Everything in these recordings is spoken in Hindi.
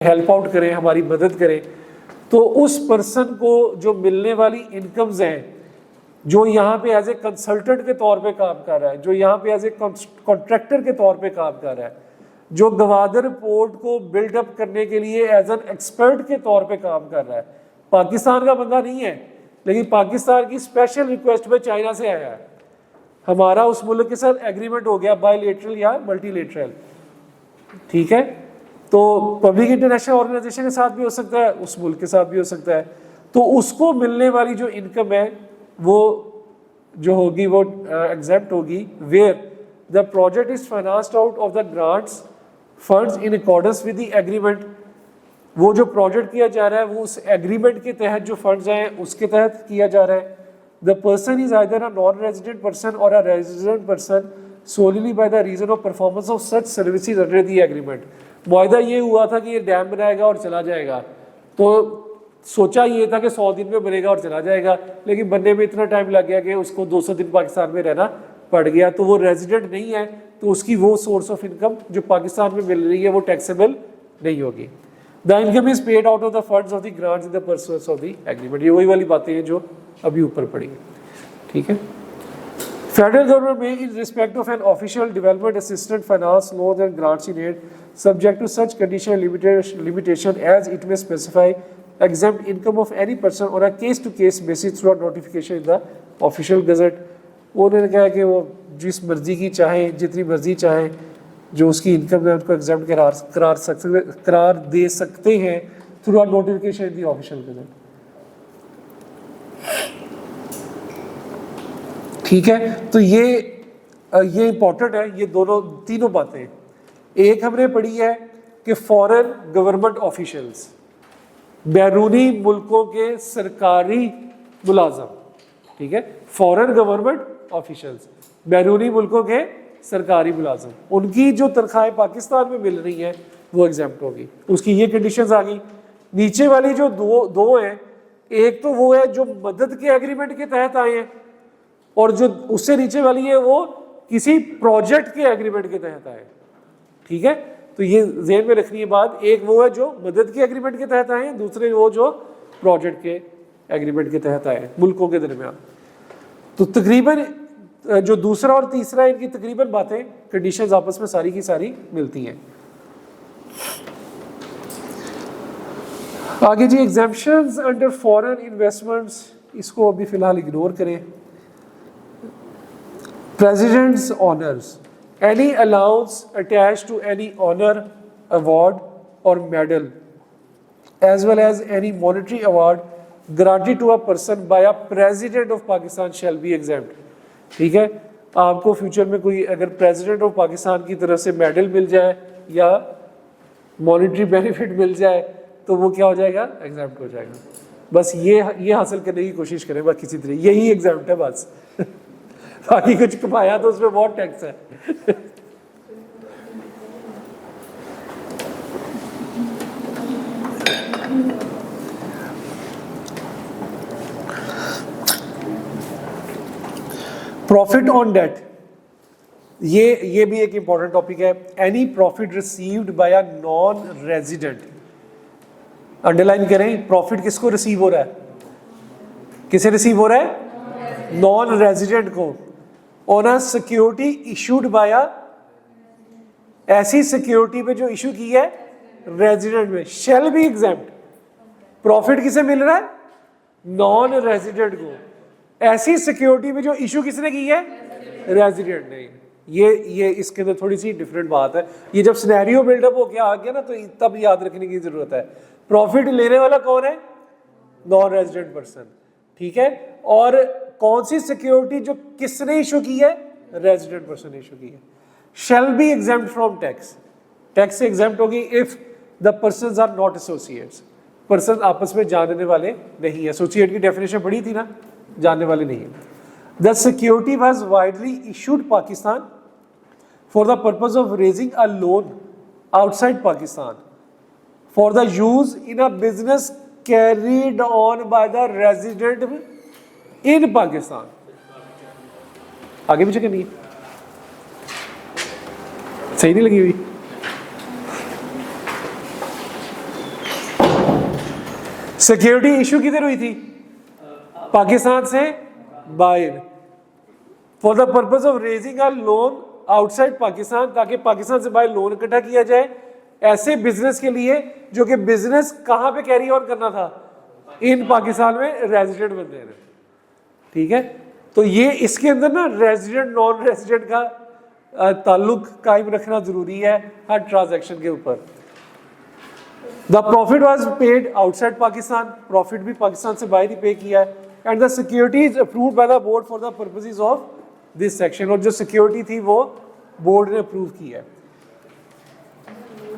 हेल्प आउट करें, हमारी मदद करें, तो उस पर्सन को जो मिलने वाली इनकम्स हैं, जो यहाँ पे एज ए कंसल्टेंट के तौर पे काम कर रहा है, जो यहाँ पे एज ए कॉन्ट्रैक्टर के तौर पे काम कर रहा है, जो गवादर पोर्ट को बिल्डअप करने के लिए एज एन एक्सपर्ट के तौर पे काम कर रहा है, पाकिस्तान का बंदा नहीं है, लेकिन पाकिस्तान की स्पेशल रिक्वेस्ट पे चाइना से आया है, हमारा उस मुल्क के साथ एग्रीमेंट हो गया बायलैटरल या मल्टीलेटरल, ठीक है, तो पब्लिक इंटरनेशनल ऑर्गेनाइजेशन के साथ भी हो सकता है, उस मुल्क के साथ भी हो सकता है, तो उसको मिलने वाली जो इनकम है वो जो होगी वो एग्जेम्प्ट होगी where the project is financed out of the grants funds in accordance with the agreement. वो जो प्रोजेक्ट किया जा रहा है वो उस एग्रीमेंट के तहत जो फंड्स हैं उसके तहत किया जा रहा है। The person is either a non resident person और a resident person solely by the reason of performance of such services under the agreement. मुआहदा ये हुआ था कि ये डैम बनाएगा और चला जाएगा, तो सोचा ये था कि 100 दिन में बनेगा और चला जाएगा, लेकिन बनने में इतना टाइम लग गया कि उसको 200 दिन पाकिस्तान में रहना पड़ गया, तो वो रेजिडेंट नहीं है, तो उसकी वो सोर्स ऑफ इनकम जो पाकिस्तान में मिल रही है वो टैक्सेबल नहीं होगी। The income is paid out of the funds of the grants in the purpose of the agreement. ये वही वाली बातें हैं जो अभी ऊपर पड़ी है, ठीक है। फेडरल गवर्नमेंट में in respect of an official development assistant finance loan and grants in aid subject to such condition limitation as it may specify exempt income of any person on a case to case basis through a notification in the official gazette। उन्होंने कहा कि वो जिस मर्जी की चाहे जितनी मर्जी चाहे जो उसकी इनकम है उनको एग्जेम्प्ट करार दे सकते हैं through a notification in the official gazette, ठीक है। तो ये इंपॉर्टेंट है, ये दोनों तीनों बातें। एक हमने पढ़ी है कि फॉरेन गवर्नमेंट ऑफिशियल्स, बैरूनी मुल्कों के सरकारी मुलाजम, ठीक है, फॉरेन गवर्नमेंट ऑफिशियल्स, बैरूनी मुल्कों के सरकारी मुलाजम, उनकी जो तनख्वाहें पाकिस्तान में मिल रही हैं वो एग्जेम्प्ट होगी। उसकी ये कंडीशंस आ गई। नीचे वाली जो दो हैं, एक तो वो है जो मदद के एग्रीमेंट के तहत आए हैं, और जो उससे नीचे वाली है वो किसी प्रोजेक्ट के एग्रीमेंट के तहत आए, ठीक है। तो ये ज़हन में रखनी है बात, एक वो है जो मदद के एग्रीमेंट के तहत आए हैं, दूसरे वो जो प्रोजेक्ट के एग्रीमेंट के तहत आए हैं मुल्कों के दरमियान। तो तकरीबन जो दूसरा और तीसरा इनकी तकरीबन बातें कंडीशंस आपस में सारी की सारी मिलती हैं। आगे जी एग्जेम्पशंस अंडर फॉरेन इन्वेस्टमेंट्स, इसको अभी फिलहाल इग्नोर करें। President's honours, any allowance attached to any honor, award or medal as well as any monetary award granted to a person by a president of Pakistan shall be exempt, ठीक है। आपको फ्यूचर में कोई अगर प्रेसिडेंट ऑफ पाकिस्तान की तरफ से मेडल मिल जाए या मॉनेटरी बेनिफिट मिल जाए तो वो क्या हो जाएगा, एग्जेम्प्ट हो जाएगा। बस ये हासिल करने की कोशिश करें, बस किसी तरह यही एग्जेम्प्ट है बस बाकी कुछ कमाया तो उसमें बहुत टैक्स है प्रॉफिट ऑन डेट, ये भी एक इंपॉर्टेंट टॉपिक है। Any profit received by a non resident, underline करें, प्रॉफिट किसको रिसीव हो रहा है, किसे रिसीव हो रहा है, नॉन रेजिडेंट को, on a security issued by a, ऐसी सिक्योरिटी पे जो इशू की है रेजिडेंट में, शैल बी एग्जेम्प्ट। प्रॉफिट किसे मिल रहा है, नॉन रेजिडेंट को, ऐसी सिक्योरिटी में जो इशू किसने की है, रेजिडेंट ने। ये इसके अंदर थोड़ी सी डिफरेंट बात है। ये जब सिनेरियो बिल्डअप हो गया आ गया ना, तो तब याद रखने की जरूरत है। प्रॉफिट लेने वाला कौन है, नॉन रेजिडेंट पर्सन, ठीक है। और कौन सी सिक्योरिटी जो किसने इशू की है, रेजिडेंट पर्सन ने इशू की है। Shall be exempt from tax, tax से एग्जेम्प्ट होगी if the persons are not associates, person आपस में जानने वाले नहीं है। एसोसिएट की डेफिनेशन पढ़ी थी ना, जानने वाले नहीं है। The security was widely issued Pakistan for the purpose of raising a loan outside Pakistan for the use in a business carried on by the resident in Pakistan. आगे पीछे करनी है, सही नहीं लगी हुई। सिक्योरिटी इशू किधर हुई थी? पाकिस्तान से बाहर, for the purpose of raising a loan outside Pakistan, ताकि पाकिस्तान से बाहर लोन इकट्ठा किया जाए ऐसे बिजनेस के लिए जो कि बिजनेस कहां पे कैरी ऑन करना था? इन पाकिस्तान में रेजिडेंट बंदे हैं, ठीक है। तो ये इसके अंदर ना रेजिडेंट नॉन रेजिडेंट का ताल्लुक कायम रखना जरूरी है हर ट्रांजैक्शन के ऊपर। The profit was paid outside Pakistan, profit भी पाकिस्तान से बाहर ही पे किया है। And the securities approved by the board for the purposes of this section, और जो सिक्योरिटी थी वो बोर्ड ने अप्रूव की है।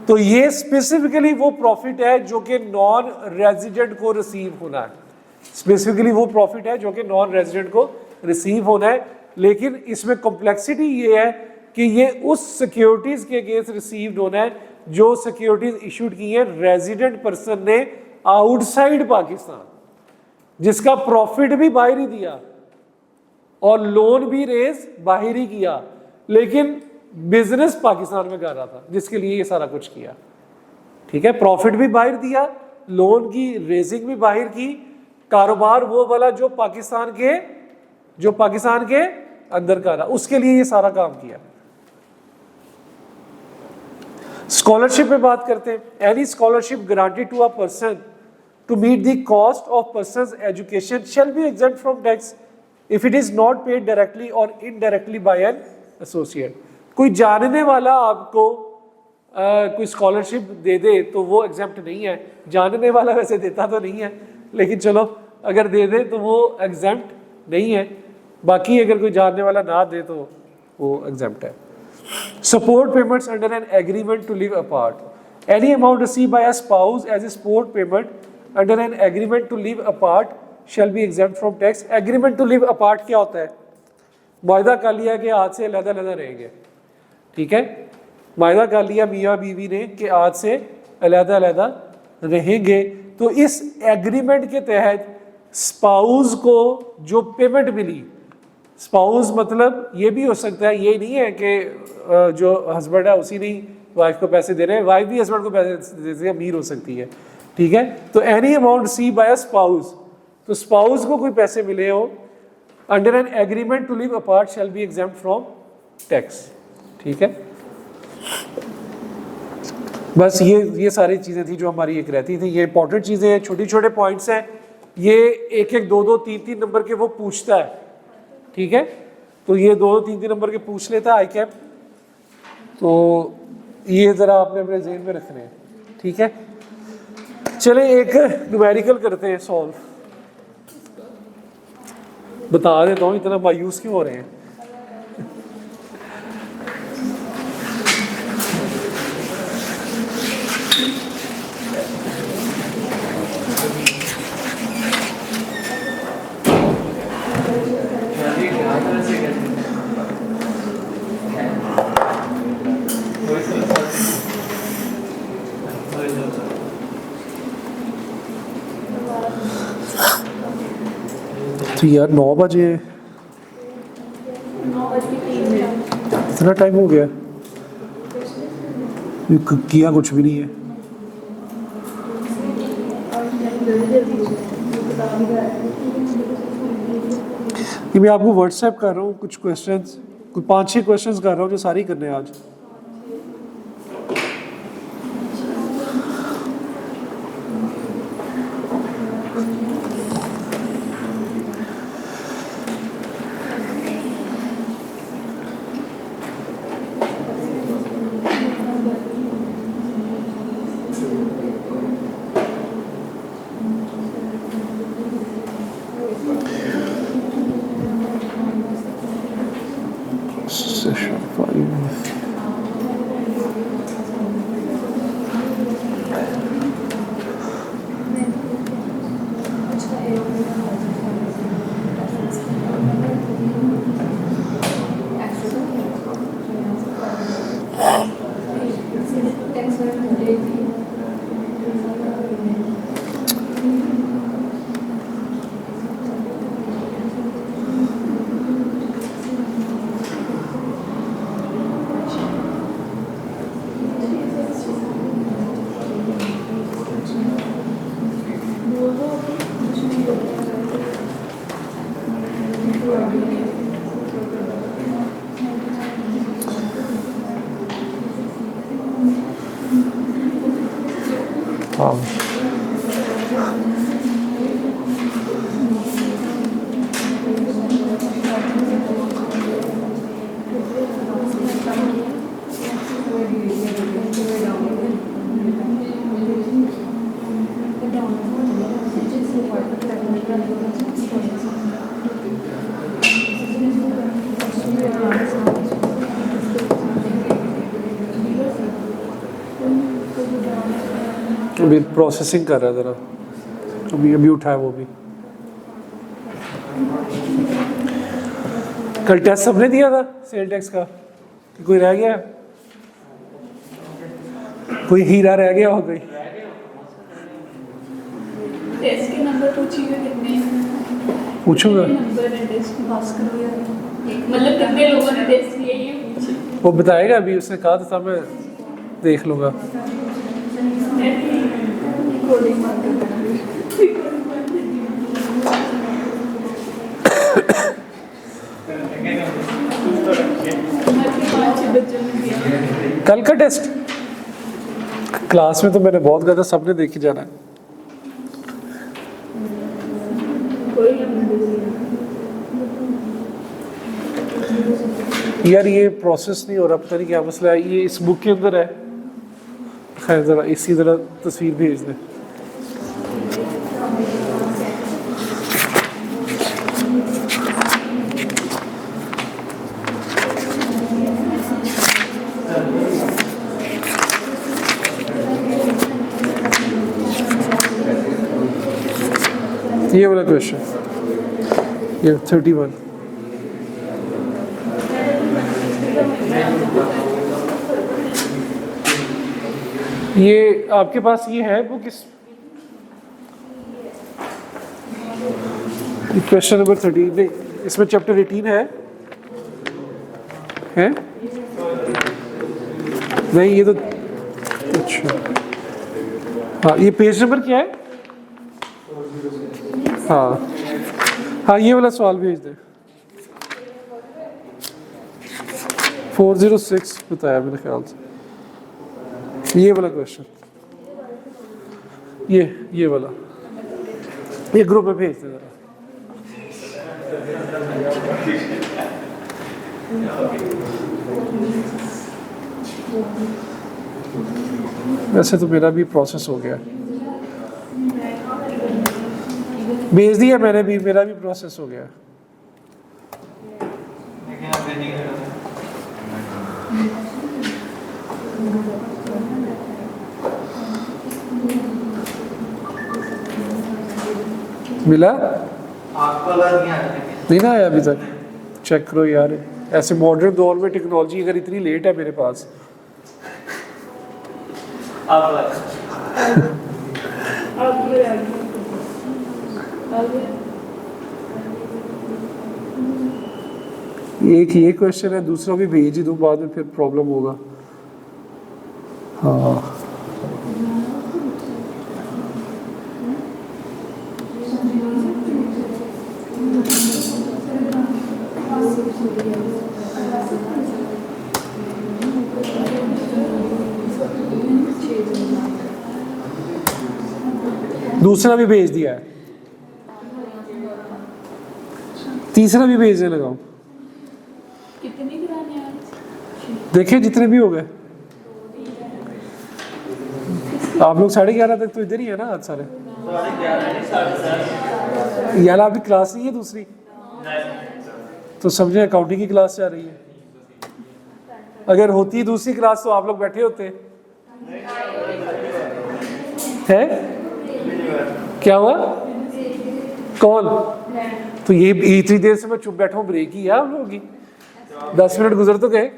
तो ये स्पेसिफिकली वो प्रॉफिट है जो कि नॉन रेजिडेंट को रिसीव होना है, स्पेसिफिकली वो प्रॉफिट है जो कि नॉन रेजिडेंट को रिसीव होना है। लेकिन इसमें कॉम्प्लेक्सिटी ये है कि ये उस सिक्योरिटीज के अगेंस्ट रिसीव्ड होना है जो सिक्योरिटीज इशूड की है रेजिडेंट पर्सन ने आउटसाइड पाकिस्तान, जिसका प्रॉफिट भी बाहर ही दिया और लोन भी रेज बाहर ही किया, लेकिन बिजनेस पाकिस्तान में कर रहा था, जिसके लिए ये सारा कुछ किया, ठीक है। प्रॉफिट भी बाहर दिया, लोन की रेजिंग भी बाहर की, कारोबार वो वाला जो पाकिस्तान के अंदर कर रहा, उसके लिए ये सारा काम किया। स्कॉलरशिप पे बात करते हैं। Any scholarship granted to a person to meet the cost of persons education shall be exempt from tax if it is not paid directly और इनडायरेक्टली बाय एन एसोसिएट। कोई जानने वाला आपको कोई स्कॉलरशिप दे दे तो वो एग्जेम्प्ट नहीं है। जानने वाला वैसे देता तो नहीं है, लेकिन चलो अगर दे दे तो वो एग्जेम्प्ट नहीं है। बाकी अगर कोई जानने वाला ना दे तो वो एग्जेम्प्ट है। Support payments under an agreement to live apart. Any amount receive by a spouse as a support payment under an agreement to live apart shall be exempt from tax. Agreement to live apart क्या होता है? वायदा कर लिया कि आज से अलग-अलग रहेंगे, ठीक है। वायदा कर लिया मियाँ बीवी ने कि आज से अलग-अलग रहेंगे। तो इस एग्रीमेंट के तहत स्पाउस को जो पेमेंट मिली, स्पाउस मतलब ये भी हो सकता है, ये नहीं है कि जो हस्बैंड है उसी नहीं वाइफ को पैसे दे रहे हैं, वाइफ भी हस्बैंड को पैसे देती है, अमीर हो सकती है, ठीक है। तो any amount receive by a spouse, तो स्पाउस को कोई पैसे मिले हो under an agreement to live apart shall be exempt from tax, ठीक है। बस ये सारी चीज़ें थी जो हमारी एक रहती थी। ये इंपॉर्टेंट चीज़ें हैं, छोटे छोटे पॉइंट्स हैं, ये एक एक दो दो तीन तीन नंबर के वो पूछता है, ठीक है। तो ये दो दो तीन तीन नंबर के पूछ लेता है आई कैप, तो ये ज़रा आपने अपने जेहन में रखने हैं, ठीक है। चले एक न्यूमेरिकल करते हैं सॉल्व। बता देता हूँ इतना मायूस क्यों हो रहे हैं। तो यार 9 बजे इतना टाइम हो गया, किया कुछ भी नहीं है। ये मैं आपको व्हाट्सएप कर रहा हूँ कुछ क्वेश्चंस, कुछ 5-6 क्वेश्चंस कर रहा हूँ जो सारी करने हैं आज। हाँ अभी प्रोसेसिंग कर रहा है ज़रा, अभी उठाया वो भी। कल टेस्ट सबने दिया था सेल टैक्स का कि कोई रह गया, कोई हीरा रह गया हो गई? टेस्ट के नंबर पूछिएगा कितने पूछूंगा, नंबर है टेस्ट पास करो यार, मतलब कितने लोगों ने टेस्ट किए ये पूछिए। वो बताएगा, अभी उसने कहा था मैं देख लूँगा। कोडिंग मत करना। कल का टेस्ट क्लास में तो मैंने बहुत कहा था सबने देख के जाना है। यार ये प्रोसेस नहीं हो रहा, पता नहीं क्या मसला है। ये इस बुक के अंदर है, खैर ज़रा इसी तरह तस्वीर भेज दें। ये वाला क्वेश्चन, ये 31। ये आपके पास ये है बुक, इस क्वेश्चन नंबर 13 नहीं, इसमें चैप्टर 18 है नहीं, ये तो अच्छा हाँ, ये पेज नंबर क्या है? हाँ ये वाला सवाल भेज दे। 406 बताया मेरे ख्याल से, ये वाला क्वेश्चन, ये वाला, ये ग्रुप में भेज दे जरा। वैसे तो मेरा भी प्रोसेस हो गया, भेज दिया मैंने भी, मेरा भी प्रोसेस हो गया। मिला? नहीं ना आया अभी तक, चेक करो यार। ऐसे मॉडर्न दौर में टेक्नोलॉजी अगर इतनी लेट है मेरे पास। एक ये क्वेश्चन है, दूसरा भी भेज ही दूं, बाद में फिर प्रॉब्लम होगा। हाँ दूसरा भी भेज दिया है, तीसरा भी भेजने लगा हूं। कितने कराने आज? देखिए जितने भी हो गए। आप लोग 11:30 तक तो इधर ही है ना आज सारे? यार अभी क्लास नहीं है दूसरी? तो समझे अकाउंटिंग की क्लास जा रही है। अगर होती दूसरी क्लास तो आप लोग बैठे होते हैं। क्या हुआ? कौन? तो ये इतनी देर से मैं चुप बैठा हूँ, ब्रेक ही है आप लोगों की। 10 मिनट गुजर तो गए,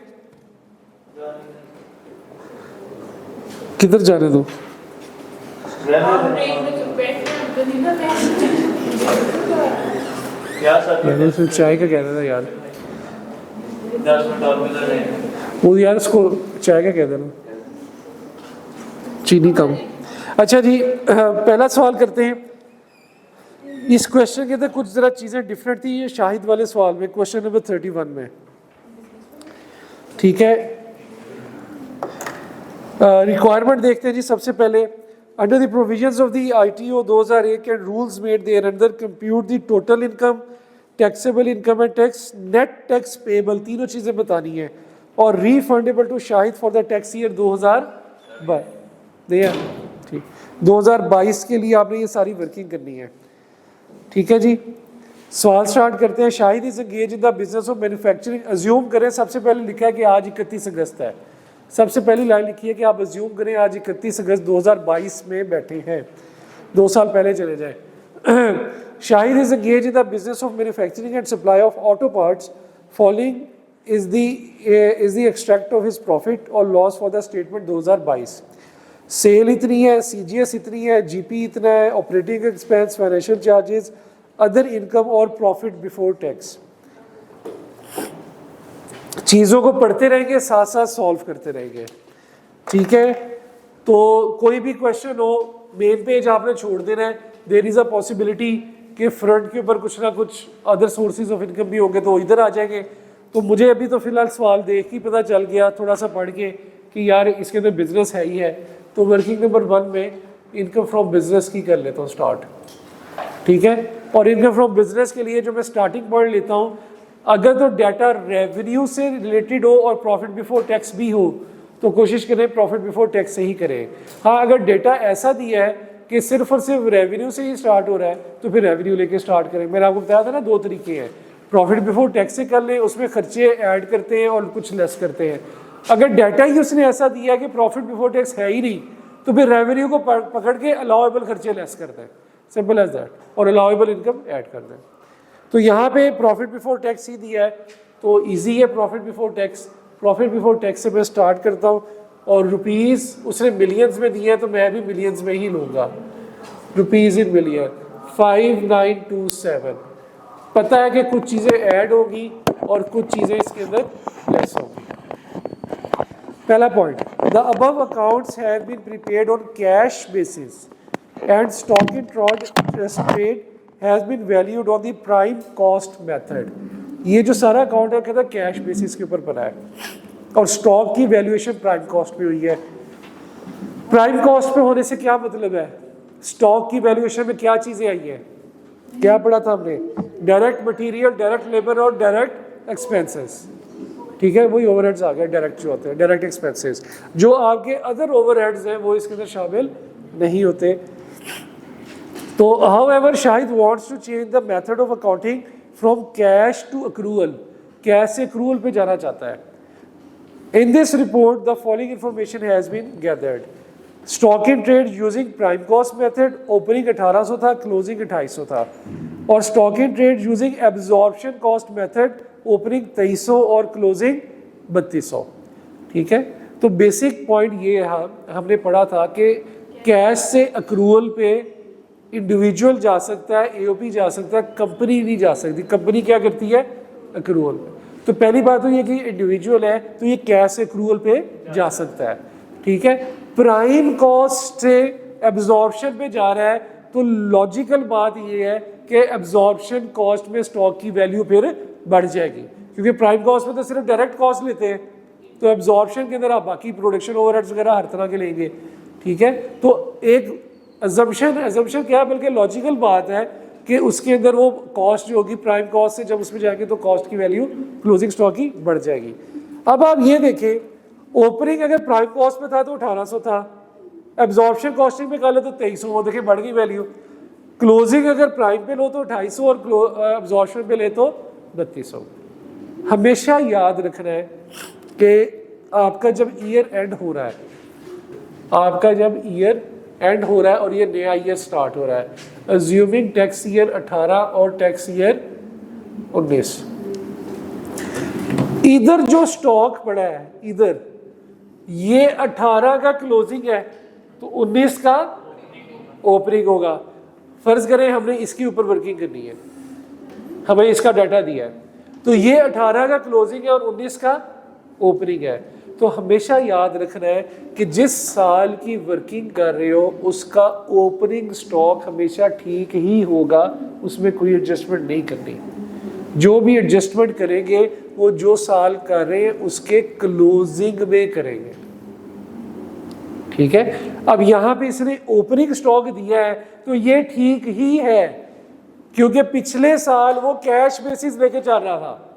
किधर जाने दो। मैंने उसमें चाय का कहना था यार, 10 मिनट और मिल रहे हैं। वो यार उसको चाय का कह देना, चीनी कम। अच्छा जी, पहला सवाल करते हैं। इस क्वेश्चन के अंदर कुछ ज़रा चीज़ें डिफरेंट थी ये शाहिद वाले सवाल में, क्वेश्चन नंबर 31 में। ठीक है, रिक्वायरमेंट देखते हैं जी। सबसे पहले under the provisions of the ITO 2001 and rules made thereafter compute the total income, taxable income and tax, net tax payable, तीनों चीज़ें बतानी है, और refundable to Shahid for the tax year 2022, ठीक 2022 के लिए आपने ये सारी वर्किंग करनी है। ठीक है जी, सवाल स्टार्ट करते हैं। Shahid is engaged in the business of manufacturing. Assume करें, सबसे पहले लिखा है कि आज 31 अगस्त है, सबसे पहली लाइन लिखी है कि आप अज्यूम करें आज 31 अगस्त 2022 में बैठे हैं, 2 साल पहले चले जाए। Shahid is engaged in the business of manufacturing and supply of auto parts, following is the extract of his profit और loss for the statement 2022। Sale इतनी है, CGS इतनी है, GP इतना है, operating expense, financial charges, other income और प्रॉफिट बिफोर टैक्स। चीज़ों को पढ़ते रहेंगे, साथ साथ सॉल्व करते रहेंगे। ठीक है, तो कोई भी क्वेश्चन हो मेन पेज आपने छोड़ देना है। देयर इज़ अ पॉसिबिलिटी कि फ्रंट के ऊपर कुछ ना कुछ अदर सोर्सेज ऑफ इनकम भी होंगे तो इधर आ जाएंगे। तो मुझे अभी तो फिलहाल सवाल देख ही पता चल गया थोड़ा सा पढ़ के कि यार इसके अंदर बिजनेस है ही है, तो वर्किंग नंबर 1 में इनकम फ्रॉम बिजनेस की कर लेता हूँ स्टार्ट। ठीक है, और इनकम फ्रॉम बिजनेस के लिए जो मैं स्टार्टिंग पॉइंट लेता हूँ, अगर तो डाटा रेवेन्यू से रिलेटेड हो और प्रॉफिट बिफोर टैक्स भी हो तो कोशिश करें प्रॉफिट बिफोर टैक्स से ही करें। हाँ, अगर डेटा ऐसा दिया है कि सिर्फ और सिर्फ रेवेन्यू से ही स्टार्ट हो रहा है तो फिर रेवेन्यू लेके स्टार्ट करें। मैंने आपको बताया था ना 2 तरीके हैं, प्रॉफिट बिफोर टैक्स से कर लें, उसमें खर्चे ऐड करते हैं और कुछ लेस करते हैं। अगर डाटा ही उसने ऐसा दिया कि प्रॉफिट बिफोर टैक्स है ही नहीं तो फिर रेवेन्यू को पकड़ के अलाउेबल खर्चे लेस कर दें, सिंपल एज दैट, और अलाउेबल इनकम ऐड कर दें। तो यहाँ पे प्रॉफिट बिफोर टैक्स ही दिया है तो इजी है profit before tax. Profit before tax से मैं स्टार्ट करता हूँ और रुपीज़ उसने मिलियंस में दिया है तो मैं भी मिलियंस में ही लूँगा, रुपीज़ इन मिलियन 5927। पता है कि कुछ चीज़ें ऐड होगी और कुछ चीज़ें इसके अंदर लेस होगी। पहला point, the above accounts have been prepaid on cash basis and stock in trade has been valued on the prime cost method. ये जो सारा अकाउंट है कहता है कैश बेसिस के ऊपर बना है और स्टॉक की वैल्यूएशन प्राइम कॉस्ट पे हुई है। प्राइम कॉस्ट पे होने से क्या मतलब है, स्टॉक की वैल्यूएशन में क्या चीजें आई है, क्या पढ़ा था हमने, डायरेक्ट मटेरियल, डायरेक्ट लेबर और डायरेक्ट एक्सपेंसेस। ठीक है, वही ओवरहेड्स आ गए डायरेक्ट जो होते हैं, डायरेक्ट एक्सपेंसेस। जो आपके अदर ओवरहेड्स हैं वो इसके अंदर शामिल नहीं होते। तो however Shahid wants to change the method of accounting from cash to accrual, cash से accrual पे जाना चाहता है। In this report the following information has been gathered. Stock in trade using prime cost method, opening 1800 था, closing 2800 था, और stock in trade using absorption cost method, opening 2300 और closing 3200। ठीक है, तो बेसिक पॉइंट ये हमने पढ़ा था कि कैश से accrual पे इंडिविजुअल जा सकता है, AOP जा सकता है, कंपनी नहीं जा सकती। कंपनी क्या करती है, अक्रूवल। तो पहली बात तो ये कि इंडिविजुअल है तो ये कैश से अक्रूवल पे जा सकता है। ठीक है, प्राइम कॉस्ट से एब्जॉर्प्शन पे जा रहा है तो लॉजिकल बात ये है कि एब्जॉर्प्शन कॉस्ट में स्टॉक की वैल्यू फिर बढ़ जाएगी, क्योंकि प्राइम कॉस्ट में तो सिर्फ डायरेक्ट कॉस्ट लेते हैं, तो एब्जॉर्प्शन के अंदर आप बाकी प्रोडक्शन ओवरहेड्स वगैरह हर तरह के लेंगे। ठीक है, तो एक अजम्पशन क्या, बल्कि लॉजिकल बात है कि उसके अंदर वो कॉस्ट जो होगी प्राइम कॉस्ट से जब उसमें जाएंगे तो कॉस्ट की वैल्यू क्लोजिंग स्टॉक की बढ़ जाएगी। अब आप ये देखें, ओपनिंग अगर प्राइम कॉस्ट में था तो 1800 था, एब्जॉर्प्शन कॉस्टिंग में कर ले तो 2300, वो देखिए बढ़ गई वैल्यू। क्लोजिंग अगर प्राइम पे लो तो 250 और एब्जॉर्प्शन पे ले तो 3200। हमेशा याद रखना है कि आपका जब ईयर एंड हो रहा है, आपका जब ईयर एंड हो रहा है और ये नया ईयर स्टार्ट हो रहा है, अज्यूमिंग टैक्स ईयर 18 और टैक्स ईयर 19, इधर जो स्टॉक पड़ा है, इधर ये 18 का क्लोजिंग है तो 19 का ओपनिंग होगा। फर्ज करें हमने इसके ऊपर वर्किंग करनी है, हमें इसका डाटा दिया है, तो ये 18 का क्लोजिंग है और 19 का ओपनिंग है। तो हमेशा याद रखना है कि जिस साल की वर्किंग कर रहे हो उसका ओपनिंग स्टॉक हमेशा ठीक ही होगा, उसमें कोई एडजस्टमेंट नहीं करनी। जो भी एडजस्टमेंट करेंगे वो जो साल कर रहे हैं उसके क्लोजिंग में करेंगे। ठीक है। अब यहाँ पे इसने ओपनिंग स्टॉक दिया है तो ये ठीक ही है, क्योंकि पिछले साल वो कैश बेसिस लेके चल रहा था,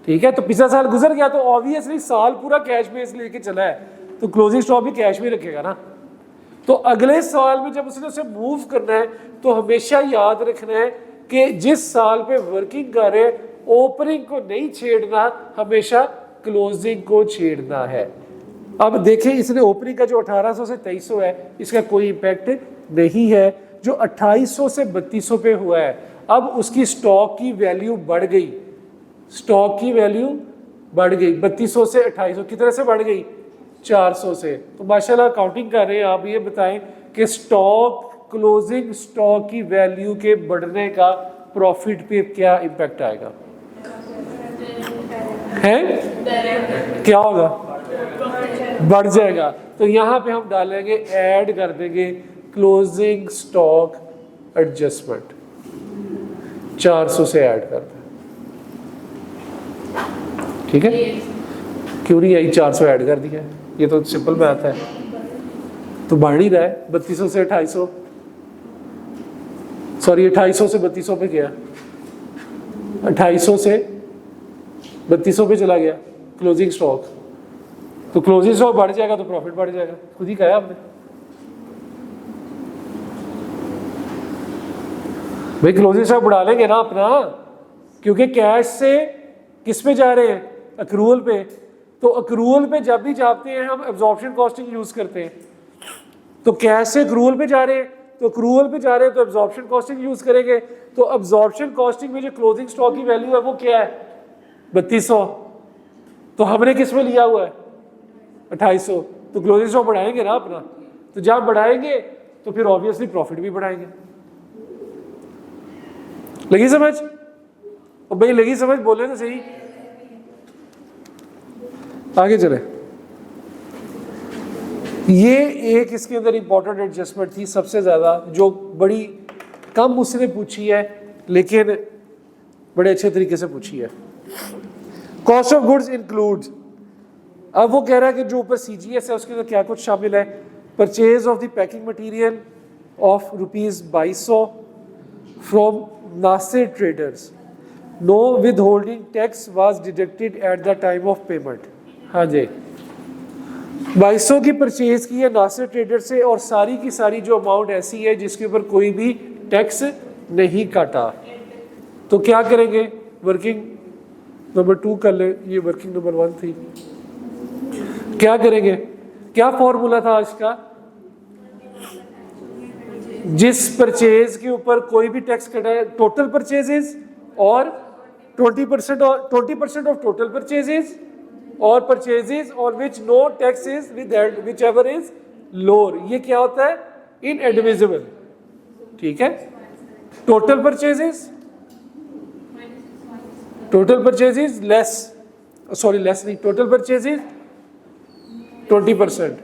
ठीक है। तो पिछला साल गुजर गया तो ऑब्वियसली साल पूरा कैश बेस लेके चला है, तो क्लोजिंग स्टॉक भी कैश में रखेगा ना। तो अगले साल में जब उसने उसे मूव करना है तो हमेशा याद रखना है कि जिस साल पे वर्किंग कर रहे ओपनिंग को नहीं छेड़ना, हमेशा क्लोजिंग को छेड़ना है। अब देखें इसने ओपनिंग का जो 1800 से 2300 है इसका कोई इम्पैक्ट नहीं है, जो 2800 से 3200 पे हुआ है अब उसकी स्टॉक की वैल्यू बढ़ गई, स्टॉक की वैल्यू बढ़ गई 3200 से 2800, कितने से बढ़ गई 400 से। तो माशाल्लाह काउंटिंग कर रहे हैं आप, ये बताएं कि स्टॉक क्लोजिंग स्टॉक की वैल्यू के बढ़ने का प्रॉफिट पे क्या इम्पैक्ट आएगा, है क्या होगा, बढ़ जाएगा। तो यहाँ पे हम डालेंगे, ऐड कर देंगे क्लोजिंग स्टॉक एडजस्टमेंट, 400 से ऐड कर दें, ठीक है। क्यों नहीं आई, 400 ऐड कर दिया, ये तो सिंपल मैथ है। तो बढ़ ही रहा है 3200 से 2800, सॉरी 2800 से 3200 पे गया, 2800 से 3200 पे चला गया क्लोजिंग स्टॉक, तो क्लोजिंग स्टॉक बढ़ जाएगा तो प्रॉफिट बढ़ जाएगा, खुद ही कहा आपने। भाई क्लोजिंग स्टॉक बढ़ा लेंगे ना अपना, क्योंकि कैश से किस पे जा रहे हैं, अक्रूवल पे। तो अक्रूवल पे जब भी जाते हैं हम एब्जॉर्प्शन कॉस्टिंग यूज करते हैं, तो कैश से अक्रूवल पे जा रहे हैं, तो अक्रूवल पे जा रहे हैं तो एब्जॉर्प्शन कॉस्टिंग यूज करेंगे। तो एब्जॉर्प्शन कॉस्टिंग में जो क्लोजिंग स्टॉक की वैल्यू है वो क्या है 3200, तो हमने किस में लिया हुआ है 2800, तो क्लोजिंग स्टॉक बढ़ाएंगे ना अपना। तो जब बढ़ाएंगे तो फिर ऑब्वियसली प्रॉफिट भी बढ़ाएंगे। लगी समझ, और भाई लगी समझ बोले तो सही, आगे चले। ये एक इसके अंदर इंपॉर्टेंट एडजस्टमेंट थी सबसे ज्यादा, जो बड़ी कम उसने पूछी है लेकिन बड़े अच्छे तरीके से पूछी है। कॉस्ट ऑफ गुड्स इंक्लूड्स, अब वो कह रहा है कि जो ऊपर CGS है उसके अंदर क्या कुछ शामिल है। Purchase of the packing material of ₹2200 from Nasir traders, no withholding tax was deducted at the time of payment. हाँ जी, 2200 की परचेज की है नासिर ट्रेडर से, और सारी की सारी जो अमाउंट ऐसी है जिसके ऊपर कोई भी टैक्स नहीं काटा। तो क्या करेंगे, वर्किंग नंबर 2 कर ले, ये वर्किंग नंबर 1 थी। क्या करेंगे, क्या फॉर्मूला था आज का, जिस परचेज के ऊपर कोई भी टैक्स कटा है, total purchases or 20% of total purchases, or purchases or which no tax is withheld whichever is lower. ये क्या होता है, इनएडमिसिबल, ठीक है। Total purchases less, sorry less नहीं, total purchases 20%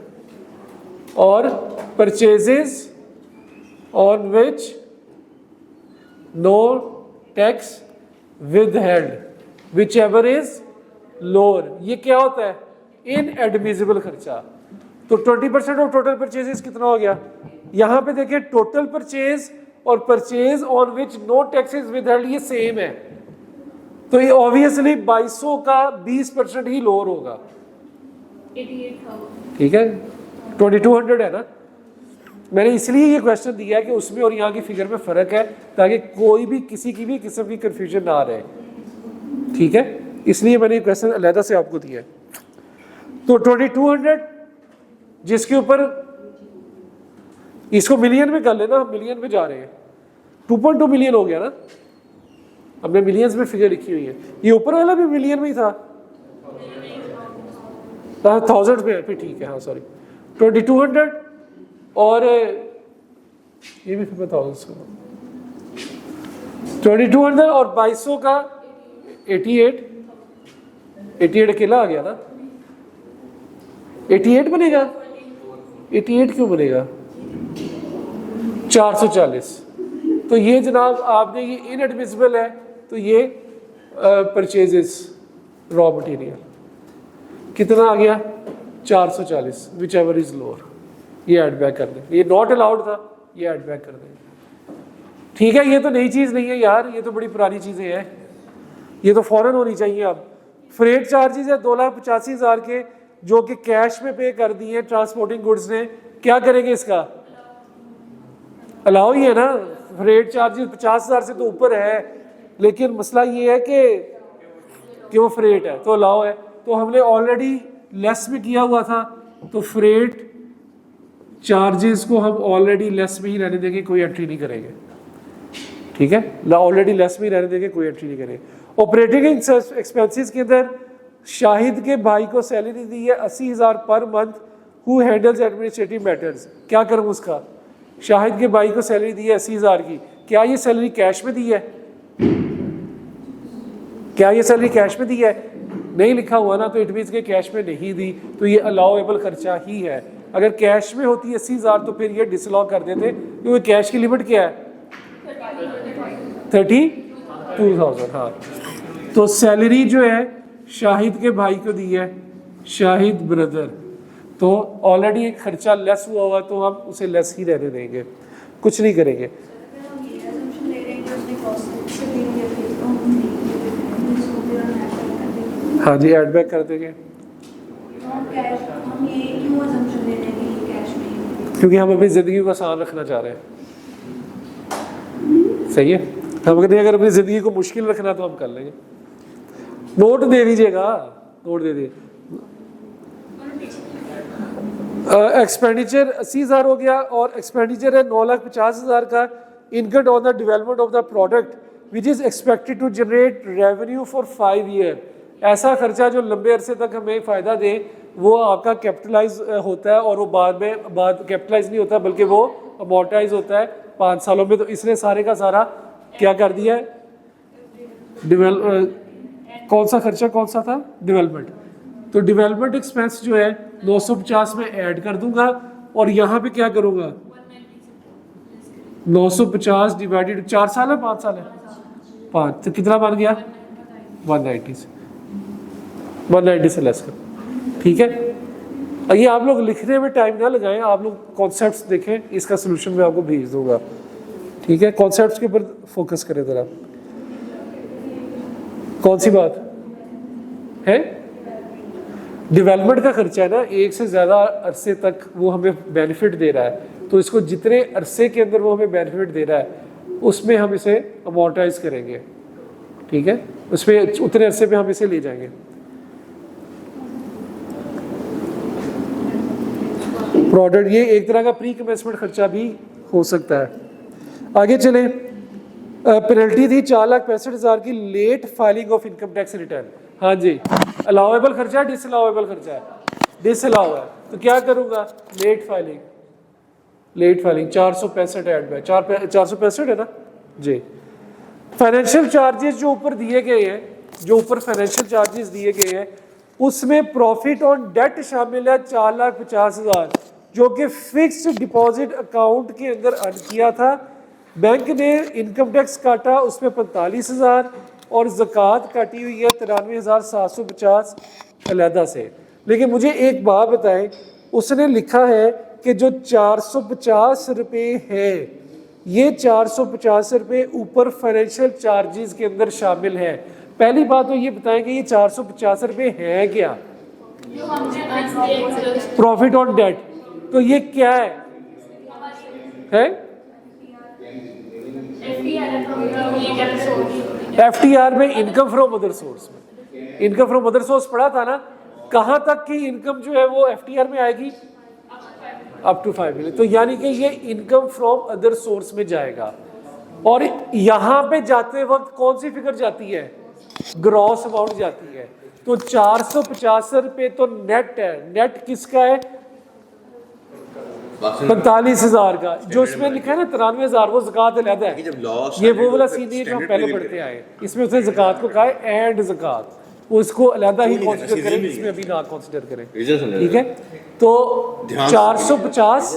or purchases on which no tax withheld whichever is lower. ये क्या होता है, इनएडमिसिबल खर्चा। तो 20% ऑफ टोटल परचेजेस कितना हो गया, यहां पे देखिए total purchase or purchase on which no taxes withheld ये सेम है, तो ये ऑब्वियसली 2200 का 20% ही लोअर होगा, 88,000, ठीक है। 2200 है ना, मैंने इसलिए ये क्वेश्चन दिया है कि उसमें और यहाँ की फिगर में फर्क है, ताकि कोई भी किसी की भी किस्म की कंफ्यूजन ना रहे, ठीक है। इसलिए मैंने क्वेश्चन अलहदा से आपको दिया है। तो 2200 जिसके ऊपर, इसको मिलियन में कर लेना, हम मिलियन में जा रहे हैं, 2.2 मिलियन हो गया ना, हमने मिलियंस में फिगर लिखी हुई है। ये ऊपर वाला भी मिलियन में ही था, 1000 में है, फिर ठीक है, हाँ सॉरी 2200 और ये भी फिर मैं 2200 और 2200 का 88 अकेला आ गया ना, 88 बनेगा, 88 क्यों बनेगा 440। तो ये जनाब आपने ये इनएडमिसिबल है, तो ये परचेजेस रॉ मटेरियल कितना आ गया 440 विच एवर इज लोअर, ये ऐड बैक कर दें। ये नॉट अलाउड था, ये ऐड बैक कर दें। ठीक है, ये तो नई चीज़ नहीं है यार, ये तो बड़ी पुरानी चीज़ें हैं, ये तो फौरन होनी चाहिए। अब फ्रेट चार्जेस है 2,85,000 के, जो कि कैश में पे कर दिए ट्रांसपोर्टिंग गुड्स ने, क्या करेंगे इसका? अलाउ ही है ना, फ्रेट चार्जेस 50,000 से तो ऊपर है, लेकिन मसला ये है कि वो फ्रेट है तो अलाउ है। तो हमने ऑलरेडी लेस में किया हुआ था, तो फ्रेट चार्जेस को हम ऑलरेडी लेस में ही रहने देंगे, कोई एंट्री नहीं करेंगे। ठीक है, ऑलरेडी लेस में ही रहने देंगे, कोई एंट्री नहीं करेंगे। ऑपरेटिंग एक्सपेंसेस के अंदर शाहिद के भाई को सैलरी दी है 80,000 per month, who handles administrative matters. क्या करूँ उसका? शाहिद के भाई को सैलरी दी है 80,000 की, क्या ये सैलरी कैश में दी है? क्या ये सैलरी कैश में दी है? नहीं लिखा हुआ ना, तो इट मीन्स के कैश में नहीं दी, तो ये अलाउएबल खर्चा ही है। अगर कैश में होती है 80,000 तो फिर ये डिसअलाउ कर देते, क्योंकि कैश की लिमिट क्या है? 32,000। हाँ, तो सैलरी जो है शाहिद के भाई को दी है, शाहिद ब्रदर, तो ऑलरेडी खर्चा लेस हुआ तो हम उसे लेस ही रहने देंगे, कुछ नहीं करेंगे। हाँ जी, ऐड बैक कर देंगे, क्योंकि हम अपनी ज़िंदगी को आसान रखना चाह रहे हैं। सही है, हम कहते हैं अगर अपनी ज़िंदगी को मुश्किल रखना तो हम कर लेंगे। नोट दे दीजिएगा, नोट दे दीजिए। एक्सपेंडिचर 80,000 हो गया, और एक्सपेंडिचर है 9,50,000 का, income on the development of the product which is expected to generate revenue for 5 year. ऐसा खर्चा जो लंबे अरसे तक हमें फ़ायदा दे, वो आपका कैपिटलाइज होता है, और वो बाद कैपिटलाइज नहीं होता, बल्कि वो अमोर्टाइज होता है 5 सालों में। तो इसने सारे का सारा क्या कर दिया है? कौन सा खर्चा कौन सा था? डेवलपमेंट। तो डेवलपमेंट एक्सपेंस जो है 950 में ऐड कर दूंगा, और यहाँ पे क्या करूँगा? 950 डिवाइडेड 4 साल है, 5 साल है, 5, तो कितना बन गया? 190 से लेस कर। ठीक है, ये आप लोग लिखने में टाइम ना लगाएं, आप लोग कॉन्सेप्ट्स देखें, इसका सोल्यूशन मैं आपको भेज दूंगा। ठीक है, कॉन्सेप्ट्स के ऊपर फोकस करें ज़रा। कौन सी बात है? डेवलपमेंट का खर्चा है ना, एक से ज़्यादा अरसे तक वो हमें बेनिफिट दे रहा है, तो इसको जितने अरसे के अंदर वो हमें बेनिफिट दे रहा है उसमें हम इसे अमोर्टाइज करेंगे। ठीक है, उसमें उतने अरसे पे हम इसे ले जाएंगे। प्रोडक्ट, ये एक तरह का प्री कमेंसमेंट खर्चा भी हो सकता है। आगे चलें। पेनल्टी थी 4,65,000 की, late filing of income tax return. हाँ जी, अलाउएबल खर्चा है, डिसअलाउएबल खर्चा है? डिसअलाउ है, तो क्या करूँगा? लेट फाइलिंग 465 ऐड बैक, 465 है ना जी। फाइनेंशियल चार्जेस जो ऊपर दिए गए हैं, जो ऊपर फाइनेंशियल चार्जेस दिए गए हैं, उसमें प्रॉफिट ऑन डेट शामिल है 4,50,000, जो कि फिक्स्ड डिपॉजिट अकाउंट के अंदर अर्न किया था। बैंक ने इनकम टैक्स काटा उसमें 45,000, और ज़कात काटी हुई है 93,750 अलहदा से। लेकिन मुझे एक बात बताएं, उसने लिखा है कि जो 450 रुपये है, ये 450 रुपये ऊपर फाइनेंशियल चार्जेस के अंदर शामिल है। पहली बात तो ये बताएं कि ये 450 रुपये है क्या? प्रॉफिट ऑन डेट, तो ये क्या है? FTR में इनकम फ्रॉम अदर सोर्स में, इनकम फ्रॉम अदर सोर्स पढ़ा था ना, कहाँ तक की इनकम जो है वो FTR में आएगी? Up to 5 million. तो यानी कि ये इनकम फ्रॉम अदर सोर्स में जाएगा, और यहाँ पे जाते वक्त कौन सी फिगर जाती है? ग्रॉस अमाउंट जाती है। तो 450 रुपये तो नेट है, नेट किसका है? 45,000 का, जो इसमें लिखा है ना 93,000, वो ज़कात अलहदा है। ये वो वाला सीन है जो हम पहले पढ़ते आए, इसमें उसने ज़कात को कहा है एंड ज़कात, उसको अलहदा ही कंसीडर करें, इसमें अभी ना कंसीडर करें। ठीक है, तो 450